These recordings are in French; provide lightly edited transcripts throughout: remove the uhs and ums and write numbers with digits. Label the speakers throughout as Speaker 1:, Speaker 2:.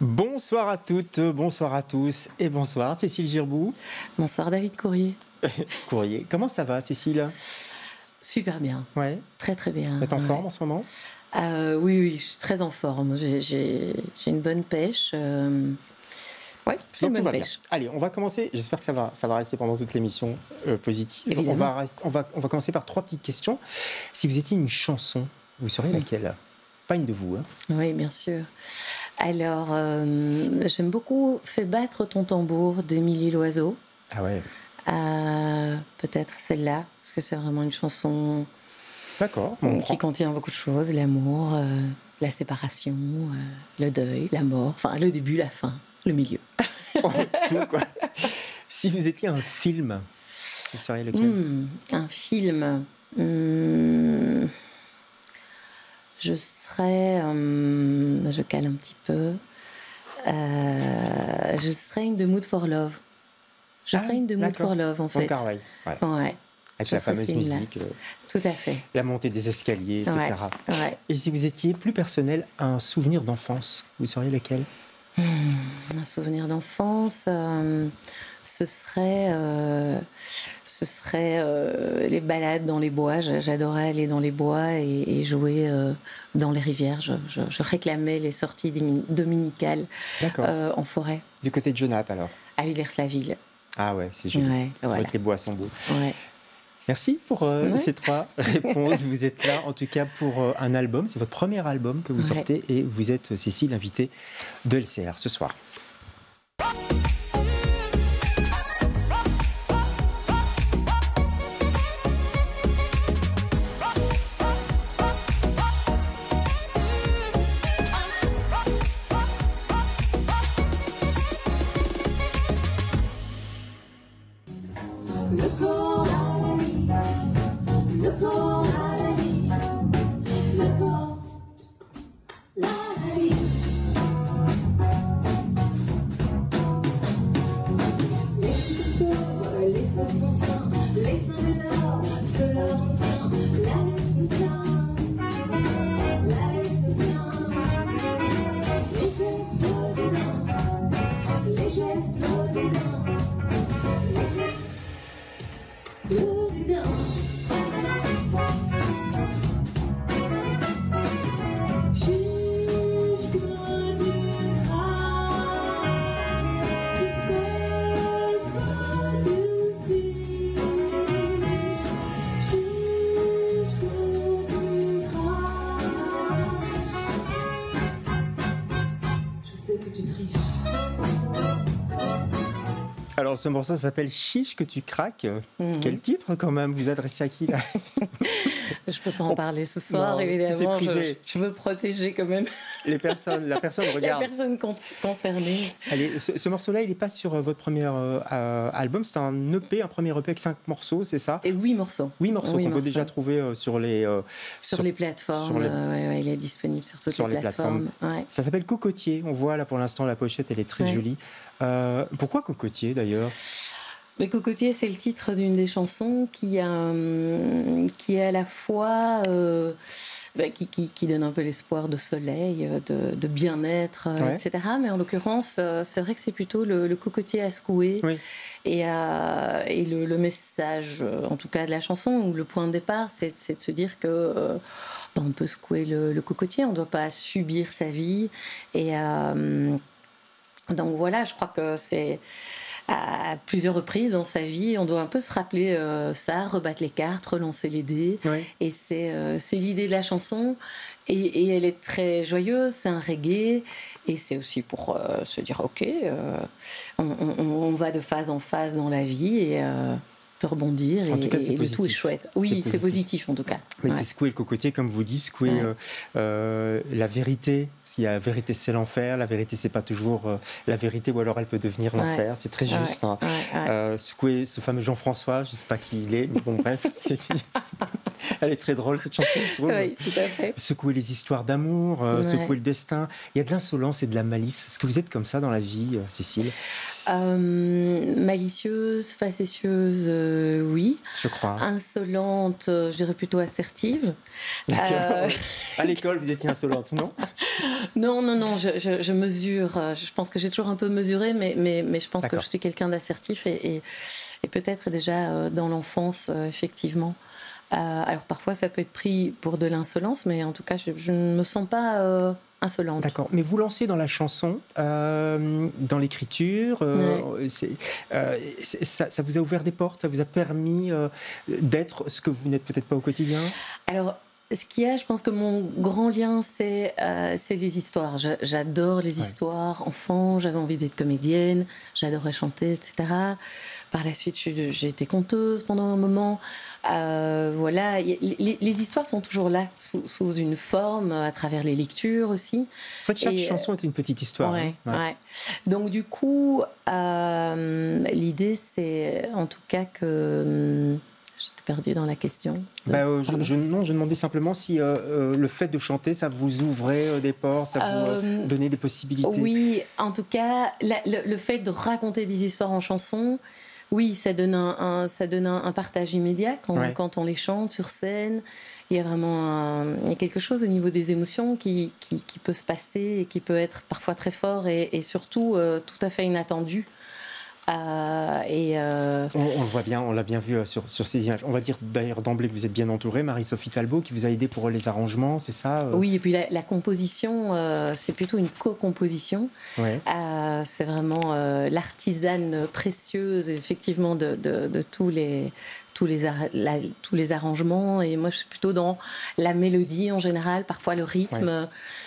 Speaker 1: Bonsoir à toutes, bonsoir à tous et bonsoir Cécile Girbou.
Speaker 2: Bonsoir David Courrier.
Speaker 1: Courrier. Comment ça va Cécile?
Speaker 2: Super bien.
Speaker 1: Ouais.
Speaker 2: Très très bien.
Speaker 1: Vous êtes en forme en ce moment?
Speaker 2: Oui, je suis très en forme. J'ai une bonne pêche. Ouais, j'ai une bonne pêche.
Speaker 1: Allez, on va commencer. J'espère que ça va rester pendant toute l'émission positive. On va commencer par 3 petites questions. Si vous étiez une chanson, vous seriez laquelle? Pas une de vous, hein?
Speaker 2: Oui, bien sûr. Alors, j'aime beaucoup Fais battre ton tambour d'Émilie Loiseau.
Speaker 1: Ah ouais.
Speaker 2: Peut-être celle-là, parce que c'est vraiment une chanson qui contient beaucoup de choses, l'amour, la séparation, le deuil, la mort, enfin le début, la fin, le milieu.
Speaker 1: Tout, quoi. Si vous étiez un film, vous seriez lequel?
Speaker 2: Un film. Je serais, je cale un petit peu, je serais une de Mood for Love. Je serais une de Mood for Love, en fait. Ouais.
Speaker 1: Avec la fameuse musique.
Speaker 2: Tout à fait.
Speaker 1: La montée des escaliers, etc.
Speaker 2: Ouais.
Speaker 1: Et si vous étiez plus personnel, un souvenir d'enfance, vous seriez lequel?
Speaker 2: Un souvenir d'enfance, ce serait les balades dans les bois. J'adorais aller dans les bois et jouer dans les rivières. Je réclamais les sorties dominicales en forêt.
Speaker 1: Du côté de Genappe, alors?
Speaker 2: À Villers-la-Ville.
Speaker 1: Ah ouais, c'est joli. C'est vrai que les bois sont beaux.
Speaker 2: Ouais.
Speaker 1: Merci pour ces 3 réponses. Vous êtes là, en tout cas, pour un album. C'est votre premier album que vous sortez et vous êtes, Cécile, invitée de LCR ce soir. Alors, ce morceau s'appelle Chiche que tu craques. Quel titre, quand même? Vous adressez à qui, là?
Speaker 2: Je ne peux pas en parler ce soir, évidemment. Je veux protéger quand même
Speaker 1: la personne regarde.
Speaker 2: La personne concernée.
Speaker 1: Allez, ce morceau-là, il n'est pas sur votre premier album. C'est un EP, un premier EP avec 5 morceaux, c'est ça?
Speaker 2: Et 8 morceaux.
Speaker 1: 8 morceaux qu'on peut déjà trouver sur les
Speaker 2: plateformes. Il est disponible sur toutes les plateformes. Ouais.
Speaker 1: Ça s'appelle Cocotier. On voit là pour l'instant la pochette, elle est très jolie. Pourquoi Cocotier d'ailleurs?
Speaker 2: Mais Cocotier, c'est le titre d'une des chansons qui est à la fois qui donne un peu l'espoir de soleil, de bien-être, etc. Mais en l'occurrence, c'est vrai que c'est plutôt le cocotier à secouer. Oui. Et le message, en tout cas de la chanson, ou le point de départ, c'est de se dire que on peut secouer le cocotier, on ne doit pas subir sa vie. Et donc voilà, je crois que c'est à plusieurs reprises dans sa vie, on doit un peu se rappeler ça, rebattre les cartes, relancer les dés. Oui. Et c'est l'idée de la chanson. Et elle est très joyeuse, c'est un reggae. Et c'est aussi pour se dire, ok, on va de phase en phase dans la vie et peut rebondir.
Speaker 1: En tout cas,
Speaker 2: et le tout est chouette. Oui, c'est positif en tout cas.
Speaker 1: Mais c'est secouer le cocotier, comme vous dites, secouer la vérité. Il y a la vérité, c'est l'enfer. La vérité, c'est pas toujours la vérité, ou alors elle peut devenir l'enfer. C'est très juste. Secouer ce fameux Jean-François, je sais pas qui il est, mais bon, bref, c'est une... Elle est très drôle, cette chanson, je trouve.
Speaker 2: Oui, tout à fait.
Speaker 1: Secouer les histoires d'amour, secouer le destin. Il y a de l'insolence et de la malice. Est-ce que vous êtes comme ça dans la vie, Cécile?
Speaker 2: Malicieuse, facétieuse, oui.
Speaker 1: Je crois.
Speaker 2: Insolente, je dirais plutôt assertive.
Speaker 1: À l'école, vous étiez insolente, non?
Speaker 2: Non, je mesure. Je pense que j'ai toujours un peu mesuré, mais je pense que je suis quelqu'un d'assertif et peut-être déjà dans l'enfance, effectivement. Alors parfois, ça peut être pris pour de l'insolence, mais en tout cas, je ne me sens pas insolente.
Speaker 1: D'accord. Mais vous lancez dans la chanson, dans l'écriture. Ça vous a ouvert des portes, ça vous a permis d'être ce que vous n'êtes peut-être pas au quotidien?
Speaker 2: Alors, ce qu'il y a, je pense que mon grand lien, c'est les histoires. J'adore les histoires. Enfant, j'avais envie d'être comédienne, j'adorais chanter, etc. Par la suite, j'ai été conteuse pendant un moment. Voilà, les histoires sont toujours là, sous une forme, à travers les lectures aussi.
Speaker 1: C'est vrai que chaque chanson est une petite histoire.
Speaker 2: Ouais. Donc du coup, l'idée, c'est en tout cas que... J'étais perdue dans la question.
Speaker 1: Je demandais simplement si le fait de chanter, ça vous ouvrait des portes, ça vous donnait des possibilités.
Speaker 2: Oui, en tout cas, le fait de raconter des histoires en chanson, oui, ça donne un partage immédiat quand on les chante sur scène. Il y a vraiment il y a quelque chose au niveau des émotions qui peut se passer et qui peut être parfois très fort et surtout tout à fait inattendu.
Speaker 1: On le voit bien, on l'a bien vu sur ces images. On va dire d'ailleurs d'emblée que vous êtes bien entourée, Marie-Sophie Talbot qui vous a aidé pour les arrangements, c'est ça?
Speaker 2: Oui, et puis la composition, c'est plutôt une co-composition.
Speaker 1: Ouais.
Speaker 2: C'est vraiment l'artisane précieuse, effectivement, de tous les arrangements. Et moi, je suis plutôt dans la mélodie en général, parfois le rythme. Ouais.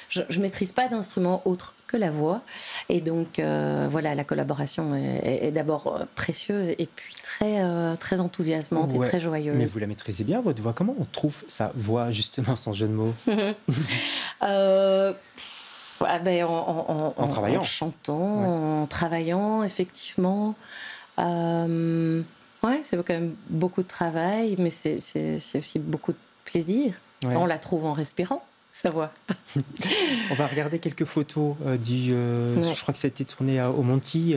Speaker 2: Je ne maîtrise pas d'instrument autre que la voix. Et donc, voilà, la collaboration est d'abord précieuse et puis très enthousiasmante et très joyeuse.
Speaker 1: Mais vous la maîtrisez bien, votre voix. Comment on trouve sa voix, justement, sans jeu de mots?
Speaker 2: En
Speaker 1: travaillant.
Speaker 2: En chantant, en travaillant, effectivement. Ouais, c'est quand même beaucoup de travail, mais c'est aussi beaucoup de plaisir. Ouais. On la trouve en respirant, sa voix.
Speaker 1: On va regarder quelques photos je crois que ça a été tourné au Monty,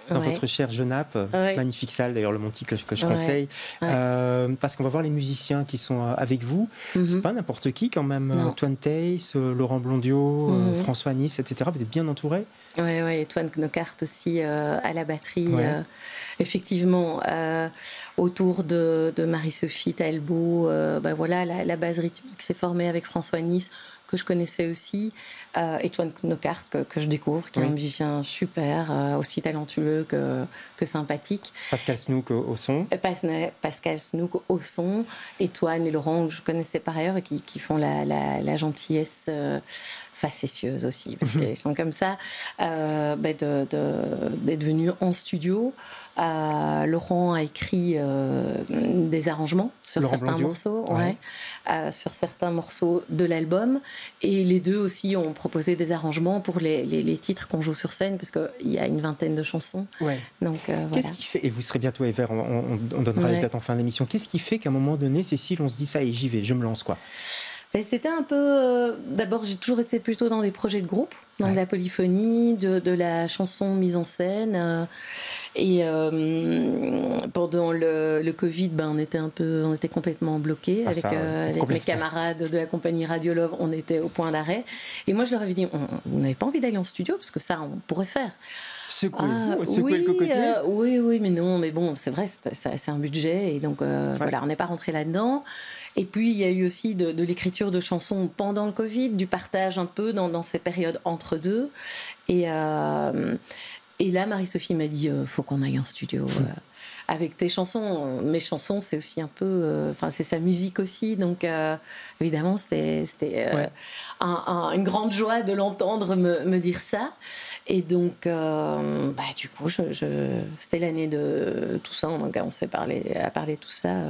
Speaker 1: dans votre chère Genappe. Magnifique salle, d'ailleurs, le Monty que je conseille. Parce qu'on va voir les musiciens qui sont avec vous. C'est pas n'importe qui, quand même. Antoine Teiss, Laurent Blondiot, François Nice, etc. Vous êtes bien entourés?
Speaker 2: Oui, Toine Knockaert aussi à la batterie. Effectivement, autour de Marie-Sophie Talbot, voilà, la base rythmique s'est formée avec François Nice, que je connaissais aussi, et Toine Knockaert, que je découvre, qui est un musicien super, aussi talentueux que sympathique.
Speaker 1: Pascal Snook au son.
Speaker 2: Pascal Snook au son, et Toine et Laurent, que je connaissais par ailleurs, et qui font la gentillesse facétieuse aussi, parce qu'ils sont comme ça, d'être venus en studio. Laurent a écrit des arrangements sur certains morceaux, sur certains morceaux de l'album, et les deux aussi ont proposé des arrangements pour les titres qu'on joue sur scène, parce qu'il y a une vingtaine de chansons. Donc,
Speaker 1: Qu'est-ce qui fait, et vous serez bientôt à Evert, on donnera les dates en fin d'émission, qu'est-ce qui fait qu'à un moment donné, Cécile, on se dit ça et j'y vais, je me lance, quoi?
Speaker 2: C'était un peu... D'abord, j'ai toujours été plutôt dans des projets de groupe, dans de la polyphonie, de la chanson mise en scène. Et pendant le Covid, on était complètement bloqués avec mes camarades de la compagnie Radio Love. On était au point d'arrêt. Et moi, je leur avais dit, on n'avait pas envie d'aller en studio, parce que ça, on pourrait faire.
Speaker 1: Secouez le cocotier.
Speaker 2: Oui, mais non, mais bon, c'est vrai, c'est un budget, et donc voilà, on n'est pas rentré là-dedans. Et puis il y a eu aussi de l'écriture de chansons pendant le Covid, du partage un peu dans ces périodes entre deux. Et là, Marie-Sophie m'a dit, faut qu'on aille en studio avec tes chansons. Mes chansons, c'est aussi un peu, c'est sa musique aussi, donc évidemment c'était une grande joie de l'entendre me dire ça. Et donc du coup, c'était l'année de tout ça, donc on s'est parlé de tout ça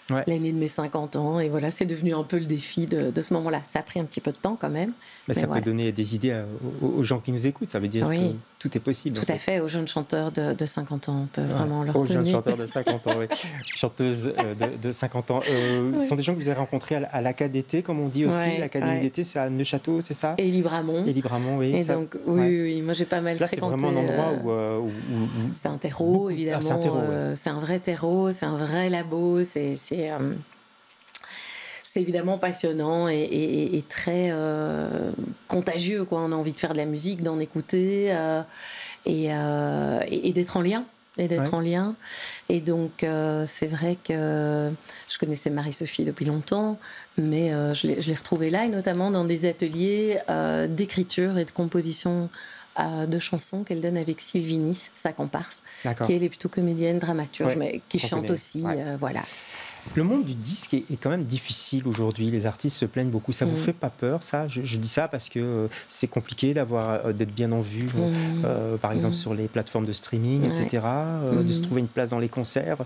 Speaker 2: l'année de mes 50 ans. Et voilà, c'est devenu un peu le défi de ce moment-là. Ça a pris un petit peu de temps quand même.
Speaker 1: Mais ça peut donner des idées aux gens qui nous écoutent. Ça veut dire que tout est possible.
Speaker 2: Tout à fait. Aux jeunes chanteurs de 50 ans, on peut vraiment leur donner.
Speaker 1: Aux jeunes chanteurs de 50 ans, oui. Chanteuses de 50 ans. Ce sont des gens que vous avez rencontrés à l'ACAD d'été, comme on dit aussi. L'Académie d'été, c'est à Neuchâteau, c'est ça?
Speaker 2: Et Libramont.
Speaker 1: Et Libramont, oui.
Speaker 2: Et donc, oui, moi j'ai pas mal fréquenté.
Speaker 1: Là, c'est vraiment un endroit où...
Speaker 2: C'est un terreau, évidemment.
Speaker 1: C'est un terreau,
Speaker 2: c'est un vrai terreau, c'est un vrai labo, c'est évidemment passionnant et très contagieux, quoi. On a envie de faire de la musique, d'en écouter et d'être en lien. Et donc, c'est vrai que je connaissais Marie-Sophie depuis longtemps, mais je l'ai retrouvée là, et notamment dans des ateliers d'écriture et de composition de chansons qu'elle donne avec Sylvie Nice, sa comparse, qui elle est plutôt comédienne, dramaturge, mais qui chante aussi, voilà.
Speaker 1: Le monde du disque est quand même difficile aujourd'hui. Les artistes se plaignent beaucoup. Ça vous fait pas peur, ça? Je dis ça parce que c'est compliqué d'être bien en vue, par exemple sur les plateformes de streaming, etc., de se trouver une place dans les concerts.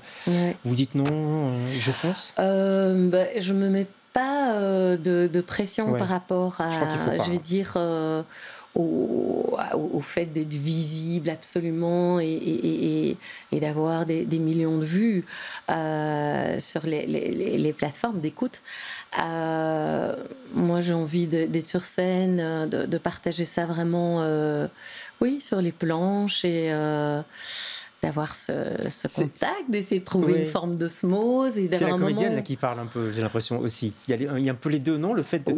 Speaker 1: Vous dites non, je fonce?
Speaker 2: Je me mets pas de pression par rapport à, je vais dire... au fait d'être visible absolument et d'avoir des millions de vues sur les plateformes d'écoute. Moi, j'ai envie d'être sur scène, de partager ça vraiment sur les planches et d'avoir ce contact, d'essayer de trouver une forme d'osmose et d'avoir un moment...
Speaker 1: C'est la comédienne là qui parle un peu, j'ai l'impression aussi. Il y a un peu les deux, non? Le fait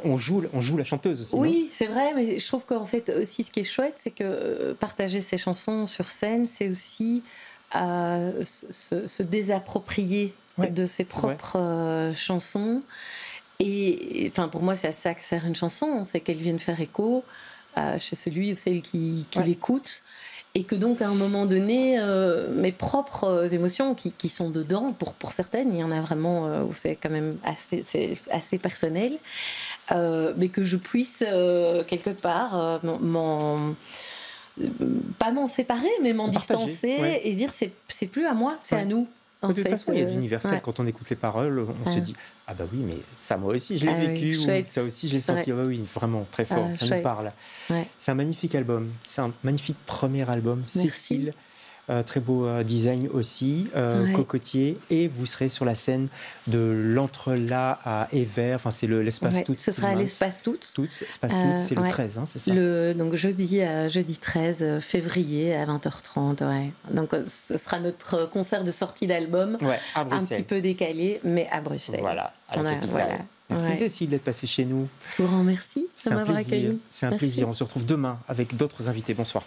Speaker 1: on joue la chanteuse aussi.
Speaker 2: Oui,
Speaker 1: non?
Speaker 2: c'est vrai, mais je trouve qu'en fait aussi ce qui est chouette, c'est que partager ses chansons sur scène, c'est aussi se désapproprier de ses propres chansons. Et enfin, pour moi, c'est à ça que sert une chanson, c'est qu'elle vienne faire écho chez celui ou celle qui l'écoute. Et que donc, à un moment donné, mes propres émotions qui sont dedans, pour certaines, il y en a vraiment où c'est quand même assez personnel, mais que je puisse, quelque part, pas m'en séparer, mais m'en distancer et dire c'est plus à moi, c'est à nous.
Speaker 1: De toute façon, il y a de l'universel. Quand on écoute les paroles, on se dit ah bah oui, mais ça moi aussi je l'ai vécu, ou ça aussi je l'ai senti. Ah bah oui, vraiment très fort, ça nous parle. C'est un magnifique album, c'est un magnifique premier album.
Speaker 2: Merci.
Speaker 1: Cécile, très beau design aussi, cocotier, et vous serez sur la scène de l'Entrelacs à Évert, enfin c'est l'espace Toutes.
Speaker 2: Ce sera à l'espace Toutes.
Speaker 1: Espace Toutes, c'est le 13, hein, c'est ça?
Speaker 2: Donc jeudi 13 février à 20h30, Donc ce sera notre concert de sortie d'album,
Speaker 1: à Bruxelles.
Speaker 2: Un petit peu décalé, mais à Bruxelles.
Speaker 1: Voilà. Merci Cécile d'être passée chez nous.
Speaker 2: Tout grand merci de m'avoir accueilli.
Speaker 1: C'est un plaisir. On se retrouve demain avec d'autres invités. Bonsoir.